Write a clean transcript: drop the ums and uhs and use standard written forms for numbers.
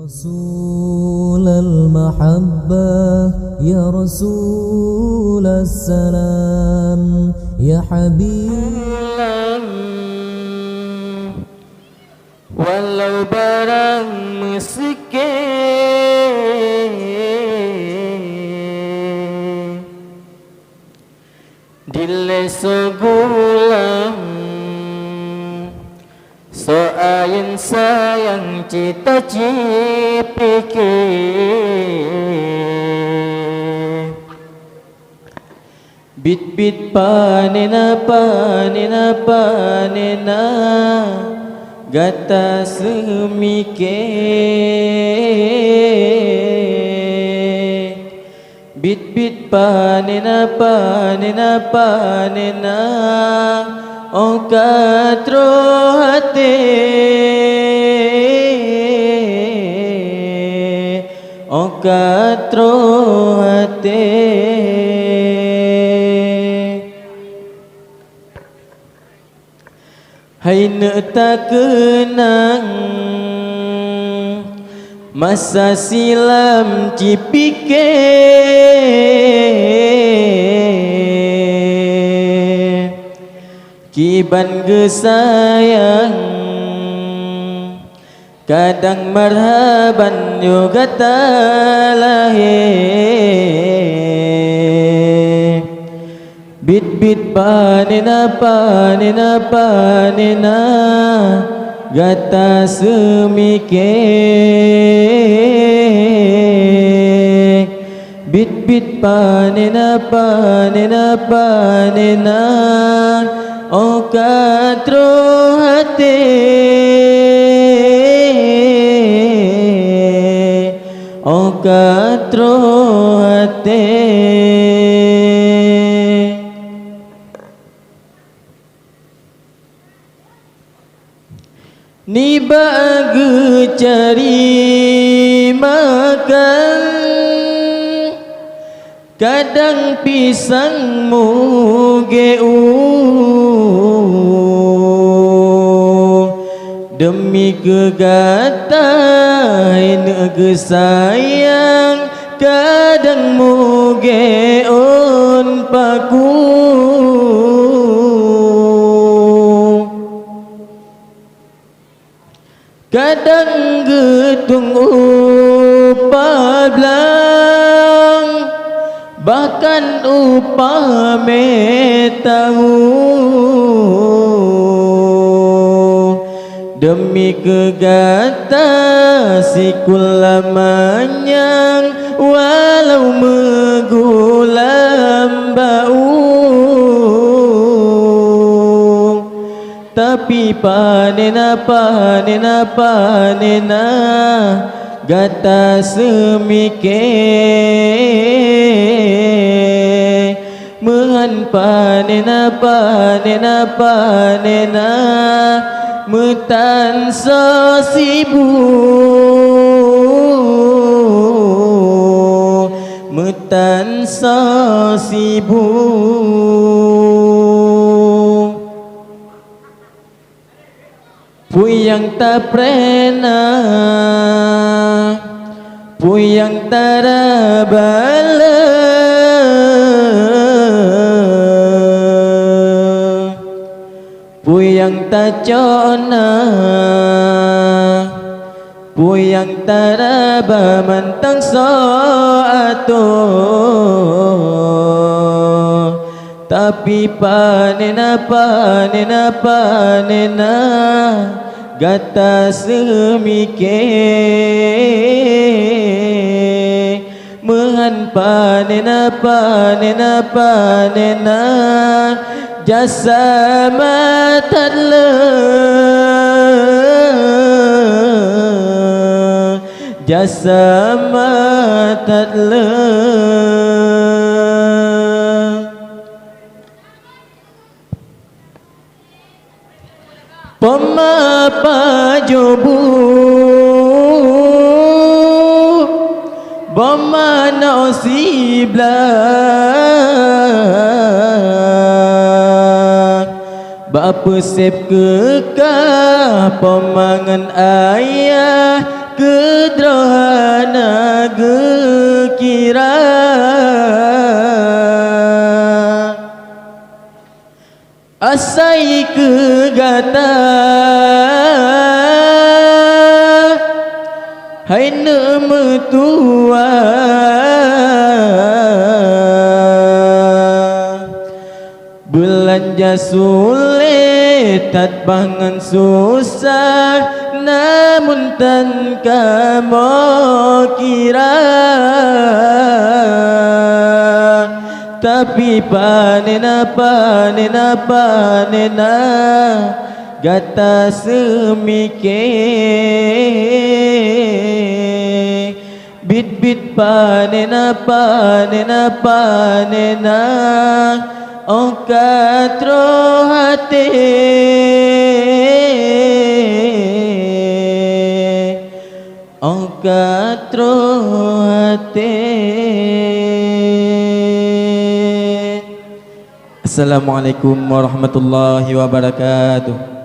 رسول المحبة يا رسول السلام يا حبيب walau barang miskin dileso gulam so ayin sayang cita cipiki bit bit panena panena panena gata semike bit bit panena panena panena okatro hate okatro hate hai tak kenang masa silam cipike kiban gesayang kadang marhaban juga talahe bit bit panena panena panena gata semike bit bit panena panena panena okatro hate okatro hate ni bagi cari makan kadang pisang mugeu demi kegatai nege sayang kadang mugeun paku kadang getung upah belang bahkan upah metahu demi kegata sikulamanyang walau megulam bau tapi panena panena panena gata semike mehan panena panena panena metan so sibu metan so sibu puyang tak pernah puyang tarabala puyang tak cona puyang taraba mantang so ato tapi panena panena panena gata semike mehan panena panena panena jasa matadle jasa matadle pemapa jobu bamana osibla bapa sep kekah pemangan ayah kedrohana gekira asai kegata hai nemetua belanja sulit tat bangan susah namun tan kamu kira tapi panena gata semike bit panena ongkatro hati Assalamualaikum warahmatullahi wabarakatuh.